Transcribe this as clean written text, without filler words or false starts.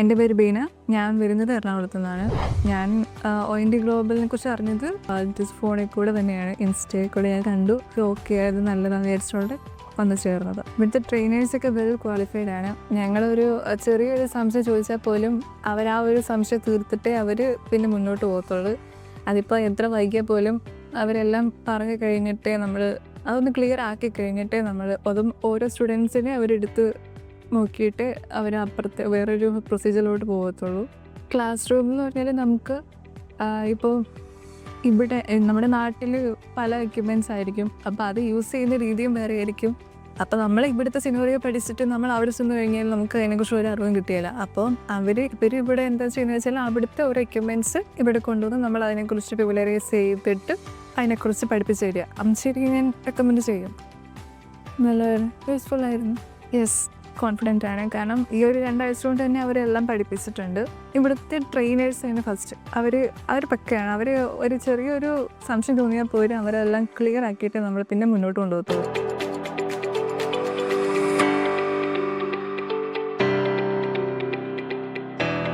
എൻ്റെ പേര് ബീന. ഞാൻ വരുന്നത് എറണാകുളത്തു നിന്നാണ്. ഞാൻ OND ഗ്ലോബലിനെ കുറിച്ച് അറിഞ്ഞത് ജസ്റ്റ് ഫോണിൽ കൂടെ തന്നെയാണ്. ഇൻസ്റ്റയിൽ കൂടെ ഞാൻ കണ്ടു. ഓക്കെ, അത് നല്ലതാണ് വിചാരിച്ചുകൊണ്ട് വന്ന് ചേർന്നത്. ഇവിടുത്തെ ട്രെയിനേഴ്സൊക്കെ വെൽ ക്വാളിഫൈഡ് ആണ്. ഞങ്ങളൊരു ചെറിയൊരു സംശയം ചോദിച്ചാൽ പോലും അവർ ആ ഒരു സംശയം തീർത്തിട്ടേ അവർ പിന്നെ മുന്നോട്ട് പോകത്തുള്ളൂ. അതിപ്പോൾ എത്ര വൈകിയാൽ പോലും അവരെല്ലാം പറഞ്ഞു കഴിഞ്ഞിട്ടേ അതൊന്ന് ക്ലിയർ ആക്കി കഴിഞ്ഞിട്ടേ അതും ഓരോ സ്റ്റുഡൻസിനെ അവരെടുത്ത് നോക്കിയിട്ട് അവർ അപ്പുറത്തെ വേറൊരു പ്രൊസീജിയറിലോട്ട് പോകത്തുള്ളൂ. ക്ലാസ് റൂം എന്ന് പറഞ്ഞാൽ നമുക്ക് ഇപ്പോൾ ഇവിടെ നമ്മുടെ നാട്ടിൽ പല എക്യുപ്മെൻറ്റ്സ് ആയിരിക്കും. അപ്പോൾ അത് യൂസ് ചെയ്യുന്ന രീതിയും വേറെ ആയിരിക്കും. അപ്പോൾ നമ്മൾ ഇവിടുത്തെ സിനോറിയോ പഠിച്ചിട്ട് നമ്മൾ അവിടെ ചെന്ന് കഴിഞ്ഞാൽ നമുക്ക് അതിനെക്കുറിച്ച് ഒരു അറിവും കിട്ടിയില്ല. അപ്പോൾ ഇവർ ഇവിടെ എന്താ ചെയ്യുന്നത് വെച്ചാൽ അവിടുത്തെ ഓരോ എക്യുപ്മെൻറ്റ്സ് ഇവിടെ കൊണ്ടുവന്ന് നമ്മൾ അതിനെക്കുറിച്ച് പോപ്പുലറൈസ് ചെയ്തിട്ട് അതിനെക്കുറിച്ച് പഠിപ്പിച്ച് തരിക. ശരി, ഞാൻ റെക്കമെൻഡ് ചെയ്യും. നല്ല യൂസ്ഫുൾ ആയിരുന്നു. യെസ്, കോൺഫിഡൻ്റ് ആണ്. കാരണം ഈ ഒരു 2 ആഴ്ച കൊണ്ട് തന്നെ അവരെല്ലാം പഠിപ്പിച്ചിട്ടുണ്ട്. ഇവിടുത്തെ ട്രെയിനേഴ്സ് തന്നെ ഫസ്റ്റ് അവർ പക്കയാണ്. അവർ ഒരു ചെറിയൊരു സംശയം തോന്നിയാൽ പോലും അവരെല്ലാം ക്ലിയർ ആക്കിയിട്ട് നമ്മൾ പിന്നെ മുന്നോട്ട് കൊണ്ടുപോകത്തുള്ളൂ.